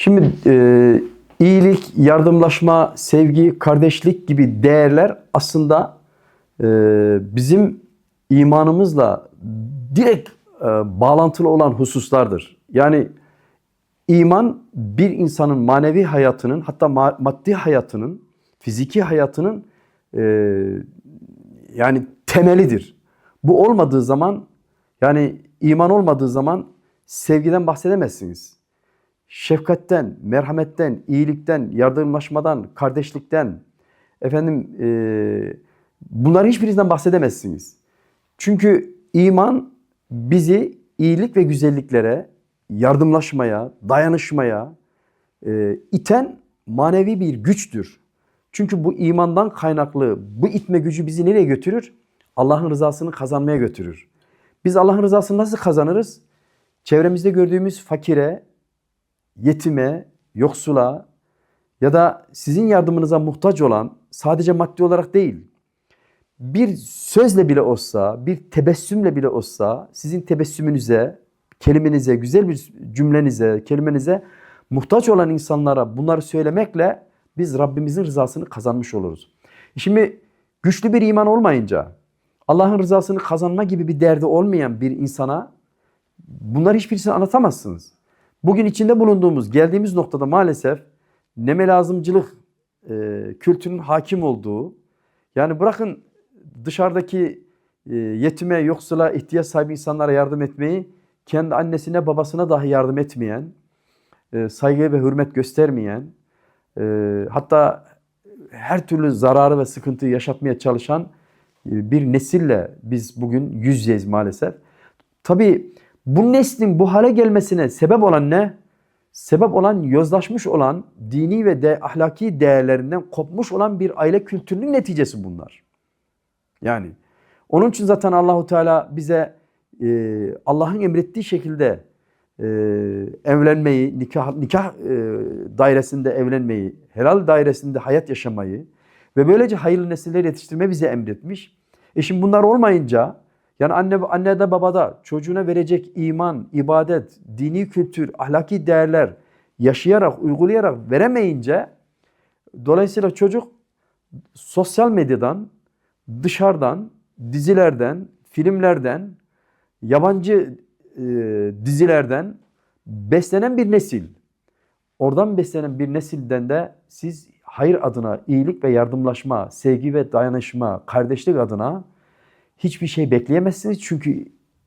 Şimdi iyilik, yardımlaşma, sevgi, kardeşlik gibi değerler aslında bizim imanımızla direkt bağlantılı olan hususlardır. Yani iman bir insanın manevi hayatının, hatta maddi hayatının, fiziki hayatının yani temelidir. Bu olmadığı zaman, yani iman olmadığı zaman sevgiden bahsedemezsiniz. Şefkatten, merhametten, iyilikten, yardımlaşmadan, kardeşlikten, bunların hiçbirinden bahsedemezsiniz. Çünkü iman bizi iyilik ve güzelliklere, yardımlaşmaya, dayanışmaya iten manevi bir güçtür. Çünkü bu imandan kaynaklı bu itme gücü bizi nereye götürür? Allah'ın rızasını kazanmaya götürür. Biz Allah'ın rızasını nasıl kazanırız? Çevremizde gördüğümüz fakire, yetime, yoksula ya da sizin yardımınıza muhtaç olan, sadece maddi olarak değil, bir sözle bile olsa, bir tebessümle bile olsa sizin tebessümünüze, kelimenize, güzel bir cümlenize, kelimenize muhtaç olan insanlara bunları söylemekle biz Rabbimizin rızasını kazanmış oluruz. Şimdi güçlü bir iman olmayınca, Allah'ın rızasını kazanma gibi bir derdi olmayan bir insana bunları hiçbirisini anlatamazsınız. Bugün içinde bulunduğumuz, geldiğimiz noktada maalesef nemelazımcılık kültürünün hakim olduğu, yani bırakın dışarıdaki yetime, yoksula, ihtiyaç sahibi insanlara yardım etmeyi, kendi annesine, babasına dahi yardım etmeyen, saygı ve hürmet göstermeyen, hatta her türlü zararı ve sıkıntıyı yaşatmaya çalışan bir nesille biz bugün yüz yüzeyiz maalesef. Tabii bu neslin bu hale gelmesine sebep olan ne? Sebep olan, yozlaşmış olan, dini ve ahlaki değerlerinden kopmuş olan bir aile kültürünün neticesi bunlar. Yani onun için zaten Allahu Teala bize Allah'ın emrettiği şekilde evlenmeyi, nikah dairesinde evlenmeyi, helal dairesinde hayat yaşamayı ve böylece hayırlı nesiller yetiştirmeyi bize emretmiş. Şimdi bunlar olmayınca, yani annede babada çocuğuna verecek iman, ibadet, dini kültür, ahlaki değerler yaşayarak, uygulayarak veremeyince, dolayısıyla çocuk sosyal medyadan, dışarıdan, dizilerden, filmlerden, yabancı dizilerden beslenen bir nesil. Oradan beslenen bir nesilden de siz hayır adına, iyilik ve yardımlaşma, sevgi ve dayanışma, kardeşlik adına hiçbir şey bekleyemezsiniz. Çünkü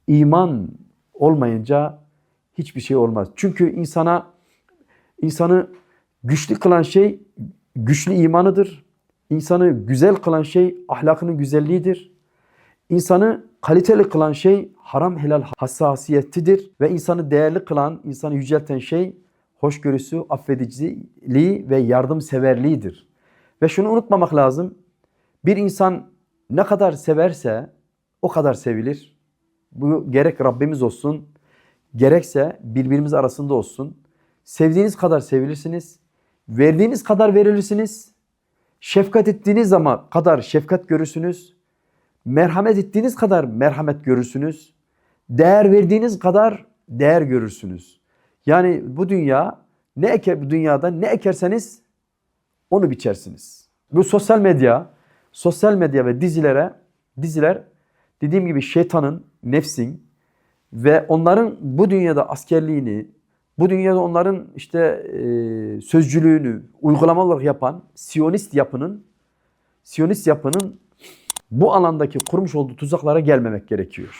iman olmayınca hiçbir şey olmaz. Çünkü insanı güçlü kılan şey güçlü imanıdır. İnsanı güzel kılan şey ahlakının güzelliğidir. İnsanı kaliteli kılan şey haram helal hassasiyetidir. Ve insanı değerli kılan, insanı yücelten şey hoşgörüsü, affediciliği ve yardımseverliğidir. Ve şunu unutmamak lazım. Bir insan ne kadar severse o kadar sevilir. Bu gerek Rabbimiz olsun, gerekse birbirimiz arasında olsun. Sevdiğiniz kadar sevilirsiniz. Verdiğiniz kadar verilirsiniz. Şefkat ettiğiniz zaman kadar şefkat görürsünüz. Merhamet ettiğiniz kadar merhamet görürsünüz. Değer verdiğiniz kadar değer görürsünüz. Yani bu dünyada ne ekerseniz onu biçersiniz. Bu sosyal medya ve diziler dediğim gibi şeytanın, nefsin ve onların bu dünyada askerliğini, bu dünyada onların sözcülüğünü uygulama olarak yapan Siyonist yapının bu alandaki kurmuş olduğu tuzaklara gelmemek gerekiyor.